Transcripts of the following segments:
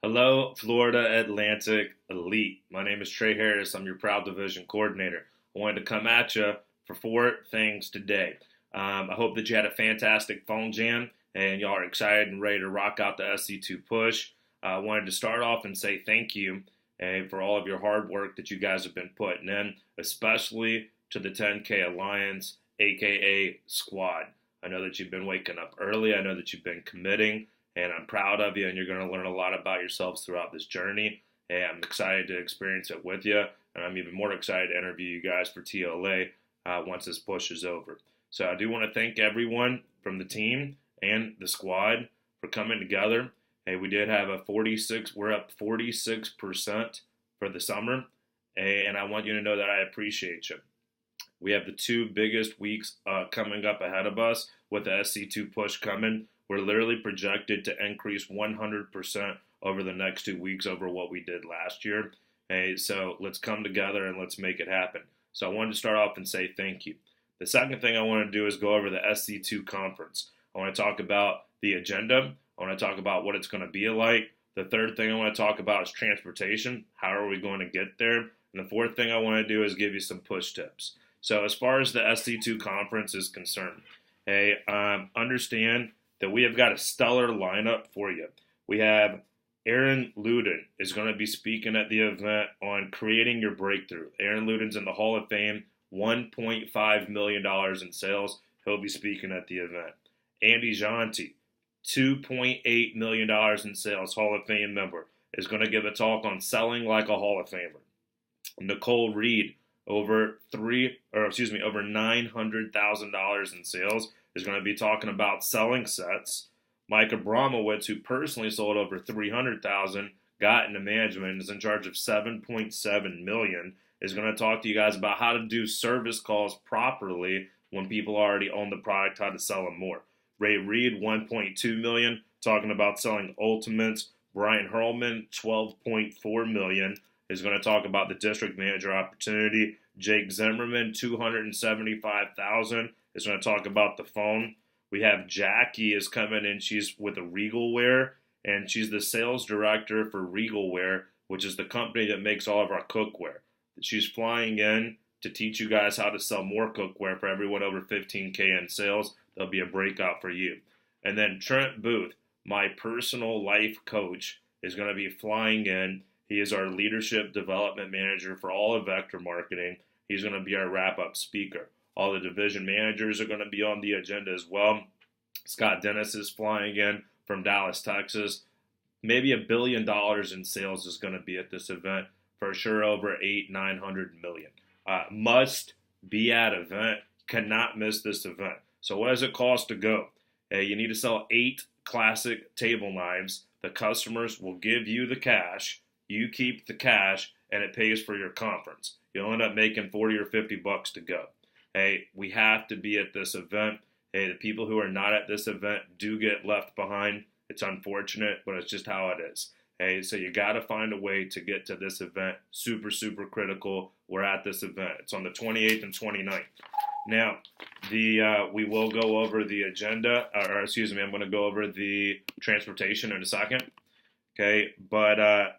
Hello, Florida Atlantic Elite. My name is Trey Harris. I'm your Proud Division Coordinator. I wanted to come at you for four things today. I hope that you had a fantastic phone jam and y'all are excited and ready to rock out the SC2 push. I wanted to start off and say thank you for all of your hard work that you guys have been putting in, especially to the 10K Alliance, aka Squad. I know that you've been waking up early. I know that you've been committing. And I'm proud of you, and you're going to learn a lot about yourselves throughout this journey. And I'm excited to experience it with you, and I'm even more excited to interview you guys for TLA once this push is over. So I do want to thank everyone from the team and the squad for coming together. Hey, we did have we're up 46% for the summer, and I want you to know that I appreciate you. We have the two biggest weeks coming up ahead of us with the SC2 push coming. We're literally projected to increase 100% over the next 2 weeks over what we did last year. Hey, so let's come together and let's make it happen. So I wanted to start off and say thank you. The second thing I want to do is go over the SC2 conference. I want to talk about the agenda. I want to talk about what it's going to be like. The third thing I want to talk about is transportation. How are we going to get there? And the fourth thing I want to do is give you some push tips. So as far as the SC2 conference is concerned, hey, understand that we have got a stellar lineup for you. We have Aaron Luden is going to be speaking at the event on creating your breakthrough. Aaron Luden's in the Hall of Fame, $1.5 million in sales. He'll be speaking at the event. Andy Jonti, $2.8 million in sales, Hall of Fame member, is going to give a talk on selling like a Hall of Famer. Nicole Reed, over $900,000 in sales, is going to be talking about selling sets. Mike Abramowitz, who personally sold over $300,000, got into management and is in charge of $7.7 million, is going to talk to you guys about how to do service calls properly when people already own the product, how to sell them more. Ray Reed, $1.2 million, talking about selling ultimates. Brian Hurlman, $12.4 million, is going to talk about the district manager opportunity. Jake Zimmerman, $275,000, is going to talk about the phone. We have Jackie is coming in. She's with a Regal Wear, and she's the sales director for Regal Wear, which is the company that makes all of our cookware. She's flying in to teach you guys how to sell more cookware for everyone over 15K in sales. There'll be a breakout for you. And then Trent Booth, my personal life coach, is going to be flying in. He is our leadership development manager for all of Vector Marketing. He's going to be our wrap-up speaker. All the division managers are going to be on the agenda as well. Scott Dennis is flying in from Dallas, Texas. Maybe $1 billion in sales is going to be at this event. For sure, over $900 million. Must be at event. Cannot miss this event. So what does it cost to go? You need to sell 8 classic table knives. The customers will give you the cash. You keep the cash, and it pays for your conference. You'll end up making $40 or $50 to go. Hey, we have to be at this event. Hey, the people who are not at this event do get left behind. It's unfortunate, but it's just how it is. Hey, so you got to find a way to get to this event. Super, super critical. We're at this event. It's on the 28th and 29th. Now, we will go over the agenda, I'm going to go over the transportation in a second. Okay, but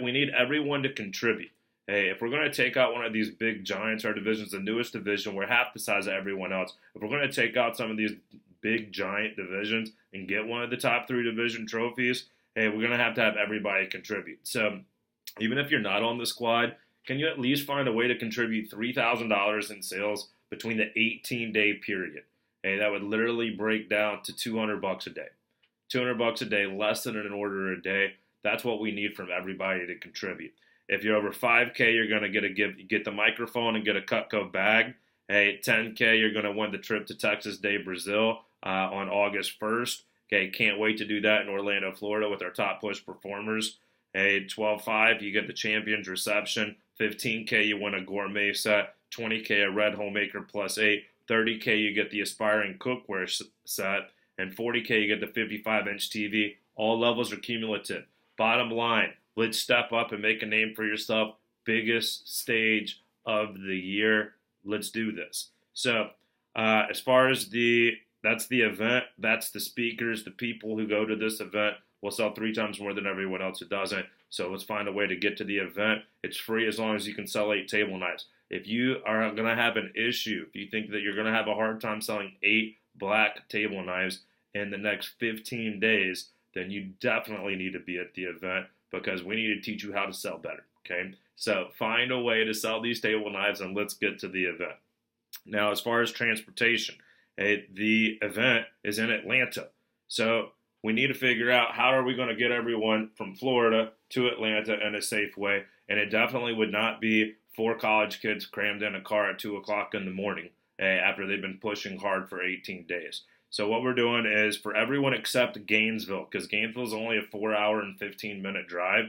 we need everyone to contribute. Hey, if we're going to take out one of these big giants, our division's the newest division, we're half the size of everyone else. If we're going to take out some of these big giant divisions and get one of the top 3 division trophies, hey, we're going to have everybody contribute. So even if you're not on the squad, can you at least find a way to contribute $3,000 in sales between the 18-day period? Hey, that would literally break down to $200 a day. $200 a day, less than an order a day. That's what we need from everybody to contribute. If you're over 5K, you're going to get the microphone and get a Cutco bag. Hey, 10K, you're going to win the trip to Texas Day, Brazil on August 1st. Okay, can't wait to do that in Orlando, Florida with our top push performers. Hey, 12.5, you get the champions reception. 15K, you win a gourmet set. 20K, a red homemaker plus 8. 30K, you get the aspiring cookware set. And 40K, you get the 55-inch TV. All levels are cumulative. Bottom line, let's step up and make a name for yourself. Biggest stage of the year. Let's do this. So as far as that's the event, that's the speakers, the people who go to this event. We'll sell 3 times more than everyone else who doesn't. So let's find a way to get to the event. It's free as long as you can sell 8 table knives. If you are going to have an issue, if you think that you're going to have a hard time selling 8 black table knives in the next 15 days, then you definitely need to be at the event, because we need to teach you how to sell better, okay? So find a way to sell these table knives, and let's get to the event. Now, as far as transportation, the event is in Atlanta. So we need to figure out how are we going to get everyone from Florida to Atlanta in a safe way. And it definitely would not be 4 college kids crammed in a car at 2 o'clock in the morning after they've been pushing hard for 18 days. So what we're doing is for everyone except Gainesville, because Gainesville is only a 4-hour and 15-minute drive.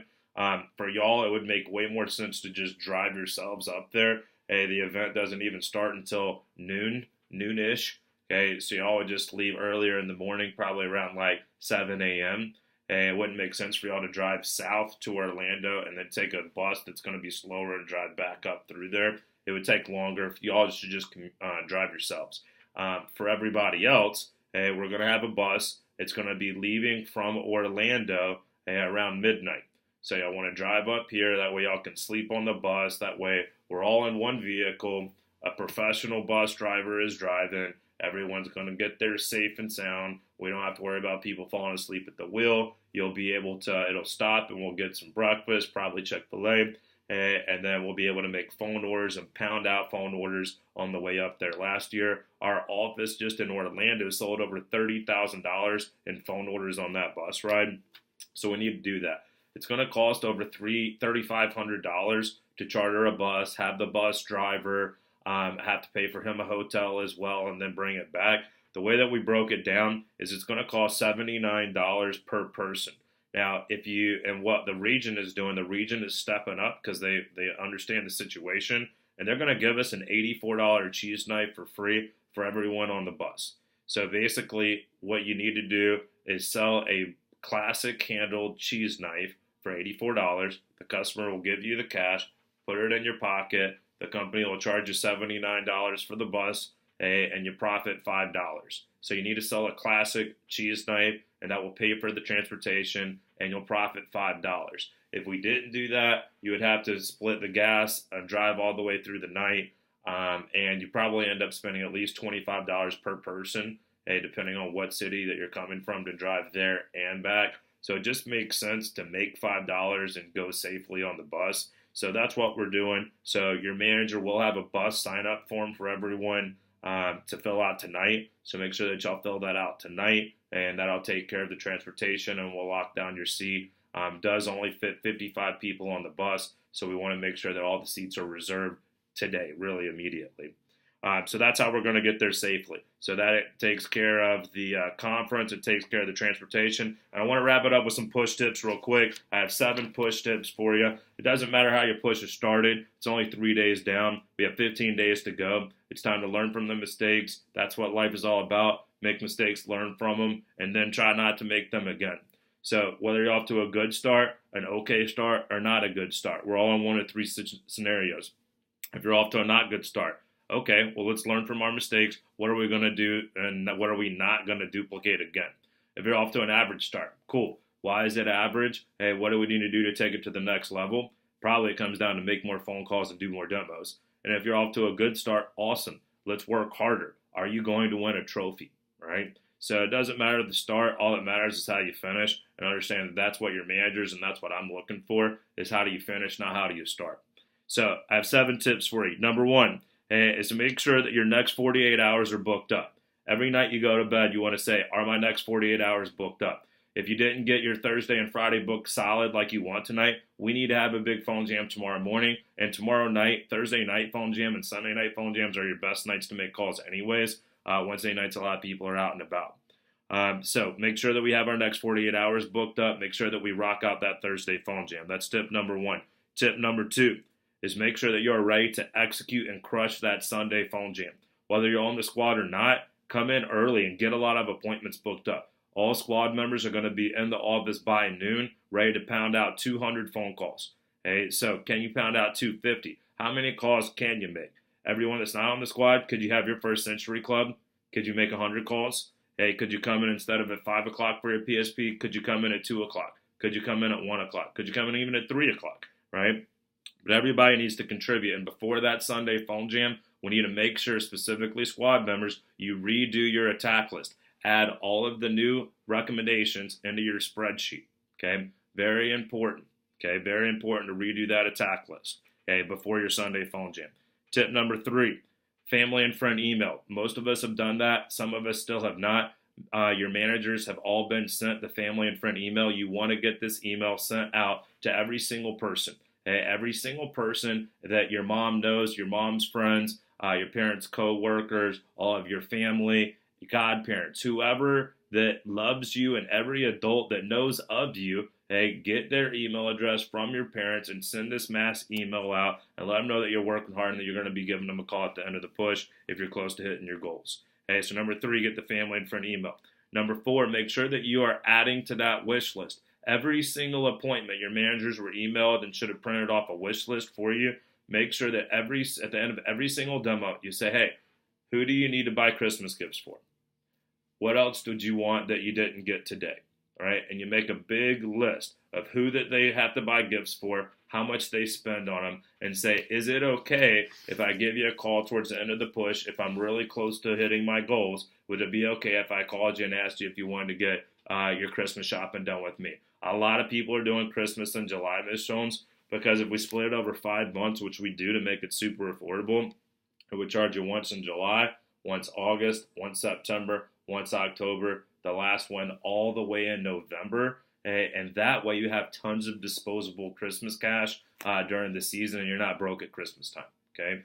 For y'all, it would make way more sense to just drive yourselves up there. The event doesn't even start until noonish. Okay, so y'all would just leave earlier in the morning, probably around like 7 a.m. It wouldn't make sense for y'all to drive south to Orlando and then take a bus that's going to be slower and drive back up through there. It would take longer. If y'all should just drive yourselves. For everybody else, we're going to have a bus. It's going to be leaving from Orlando around midnight. So y'all want to drive up here. That way y'all can sleep on the bus. That way we're all in one vehicle. A professional bus driver is driving. Everyone's going to get there safe and sound. We don't have to worry about people falling asleep at the wheel. You'll be able to, it'll stop and we'll get some breakfast, probably Chick-fil-A. And then we'll be able to make phone orders and pound out phone orders on the way up there. Last year, our office just in Orlando sold over $30,000 in phone orders on that bus ride. So we need to do that. It's going to cost over $3,500 to charter a bus, have the bus driver, have to pay for him a hotel as well, and then bring it back. The way that we broke it down is it's going to cost $79 per person. Now, and what the region is doing, the region is stepping up because they understand the situation, and they're going to give us an $84 cheese knife for free for everyone on the bus. So basically, what you need to do is sell a classic handled cheese knife for $84. The customer will give you the cash, put it in your pocket. The company will charge you $79 for the bus, and you profit $5. So you need to sell a classic cheese knife, and that will pay for the transportation, and you'll profit $5. If we didn't do that, you would have to split the gas and drive all the way through the night, and you probably end up spending at least $25 per person, depending on what city that you're coming from to drive there and back. So it just makes sense to make $5 and go safely on the bus. So that's what we're doing. So your manager will have a bus sign-up form for everyone to fill out tonight. So make sure that y'all fill that out tonight, and that'll take care of the transportation, and we'll lock down your seat. Does only fit 55 people on the bus, so we want to make sure that all the seats are reserved today, really immediately. So that's how we're going to get there safely. So that it takes care of the conference, it takes care of the transportation. And I want to wrap it up with some push tips real quick. I have 7 push tips for you. It doesn't matter how your push is started. It's only 3 days down. We have 15 days to go. It's time to learn from the mistakes. That's what life is all about. Make mistakes, learn from them, and then try not to make them again. So whether you're off to a good start, an okay start, or not a good start, we're all in one of 3 scenarios. If you're off to a not good start, okay, well, let's learn from our mistakes. What are we going to do, and what are we not going to duplicate again? If you're off to an average start, cool. Why is it average? Hey, what do we need to do to take it to the next level? Probably it comes down to make more phone calls and do more demos. And if you're off to a good start, awesome. Let's work harder. Are you going to win a trophy, right? So it doesn't matter the start. All that matters is how you finish, and understand that that's what your managers and that's what I'm looking for is how do you finish, not how do you start. So I have 7 tips for you. Number 1, is to make sure that your next 48 hours are booked up. Every night you go to bed, you want to say, are my next 48 hours booked up? If you didn't get your Thursday and Friday booked solid like you want tonight, we need to have a big phone jam tomorrow morning. And tomorrow night, Thursday night phone jam and Sunday night phone jams are your best nights to make calls anyways. Wednesday nights, a lot of people are out and about. So make sure that we have our next 48 hours booked up. Make sure that we rock out that Thursday phone jam. That's tip number 1. Tip number 2. Is make sure that you're ready to execute and crush that Sunday phone jam. Whether you're on the squad or not, come in early and get a lot of appointments booked up. All squad members are going to be in the office by noon, ready to pound out 200 phone calls. Hey, so can you pound out 250? How many calls can you make? Everyone that's not on the squad, could you have your first century club? Could you make 100 calls? Hey, could you come in instead of at 5 o'clock for your PSP? Could you come in at 2 o'clock? Could you come in at 1 o'clock? Could you come in even at 3 o'clock, right? But everybody needs to contribute. And before that Sunday phone jam, we need to make sure, specifically squad members, you redo your attack list. Add all of the new recommendations into your spreadsheet, okay? Very important, okay? Very important to redo that attack list, okay, before your Sunday phone jam. Tip number 3, family and friend email. Most of us have done that. Some of us still have not. Your managers have all been sent the family and friend email. You want to get this email sent out to every single person. Okay? Every single person that your mom knows, your mom's friends, your parents' co-workers, all of your family, godparents, whoever that loves you, and every adult that knows of you, hey, get their email address from your parents and send this mass email out and let them know that you're working hard and that you're going to be giving them a call at the end of the push if you're close to hitting your goals. Okay, so number 3, get the family and friend email. Number 4, make sure that you are adding to that wish list. Every single appointment, your managers were emailed and should have printed off a wish list for you. Make sure that at the end of every single demo, you say, hey, who do you need to buy Christmas gifts for? What else did you want that you didn't get today? All right, and you make a big list of who that they have to buy gifts for, how much they spend on them, and say, is it okay if I give you a call towards the end of the push if I'm really close to hitting my goals? Would it be okay if I called you and asked you if you wanted to get your Christmas shopping done with me? A lot of people are doing Christmas in July, Ms. Jones, because if we split it over 5 months, which we do to make it super affordable, it would charge you once in July, once August, once September, once October, the last one all the way in November. And that way you have tons of disposable Christmas cash during the season and you're not broke at Christmas time, okay?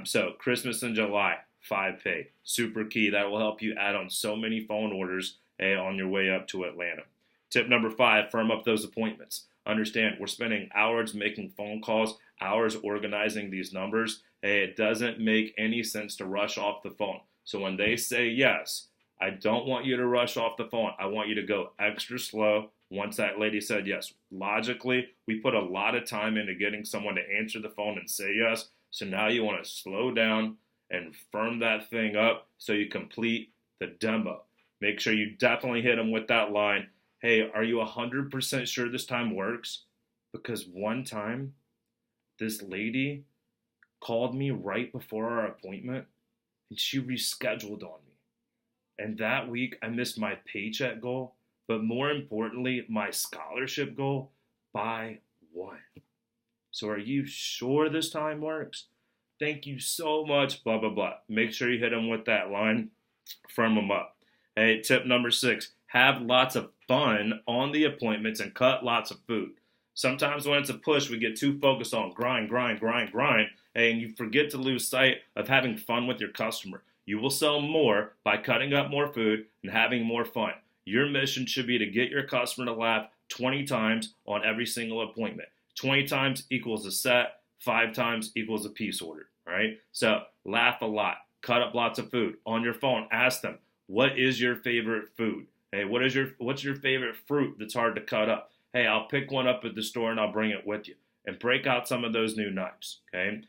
So Christmas in July, 5 pay, super key. That will help you add on so many phone orders on your way up to Atlanta. Tip number 5, firm up those appointments. Understand, we're spending hours making phone calls, hours organizing these numbers. It doesn't make any sense to rush off the phone. So when they say yes, I don't want you to rush off the phone. I want you to go extra slow once that lady said yes. Logically, we put a lot of time into getting someone to answer the phone and say yes. So now you want to slow down and firm that thing up so you complete the demo. Make sure you definitely hit them with that line. Hey, are you 100% sure this time works? Because one time, this lady called me right before our appointment and she rescheduled on me. And that week, I missed my paycheck goal, but more importantly, my scholarship goal by 1. So are you sure this time works? Thank you so much, blah, blah, blah. Make sure you hit them with that line, firm them up. Hey, tip number 6, have lots of fun on the appointments and cut lots of food. Sometimes when it's a push, we get too focused on grind, and you forget to lose sight of having fun with your customer. You will sell more by cutting up more food and having more fun. Your mission should be to get your customer to laugh 20 times on every single appointment. 20 times equals a set, 5 times equals a piece order, right? So laugh a lot, cut up lots of food. On your phone, ask them, what is your favorite food? Hey, what's your favorite fruit that's hard to cut up? Hey, I'll pick one up at the store and I'll bring it with you. And break out some of those new knives, okay?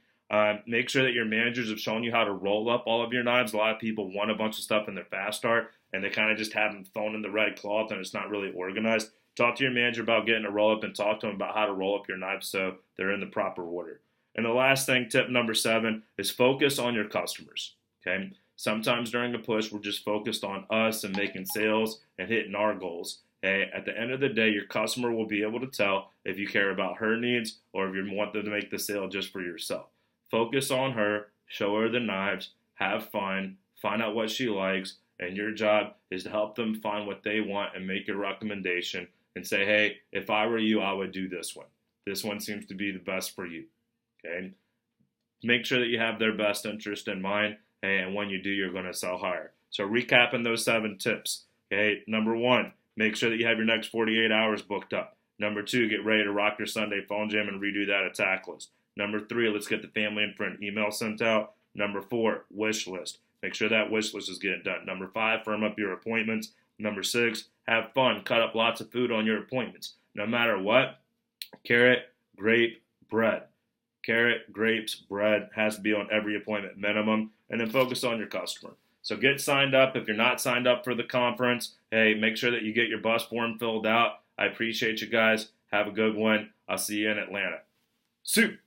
Make sure that your managers have shown you how to roll up all of your knives. A lot of people want a bunch of stuff in their fast start, and they kind of just have them thrown in the red cloth, and it's not really organized. Talk to your manager about getting a roll up and talk to them about how to roll up your knives so they're in the proper order. And the last thing, tip number 7, is focus on your customers, okay? Sometimes during a push, we're just focused on us and making sales and hitting our goals. Okay? At the end of the day, your customer will be able to tell if you care about her needs or if you want them to make the sale just for yourself. Focus on her, show her the knives, have fun, find out what she likes, and your job is to help them find what they want and make a recommendation and say, hey, if I were you, I would do this one. This one seems to be the best for you. Okay? Make sure that you have their best interest in mind, and when you do, you're going to sell higher. So recapping those 7 tips. Okay, number 1, make sure that you have your next 48 hours booked up. Number 2, get ready to rock your Sunday phone jam and redo that attack list. Number 3, let's get the family and friend email sent out. Number 4, wish list. Make sure that wish list is getting done. Number 5, firm up your appointments. Number 6, have fun. Cut up lots of food on your appointments. No matter what, carrot, grape, bread. Carrot, grapes, bread has to be on every appointment minimum. And then focus on your customer. So get signed up. If you're not signed up for the conference, hey, make sure that you get your bus form filled out. I appreciate you guys. Have a good one. I'll see you in Atlanta. Soup.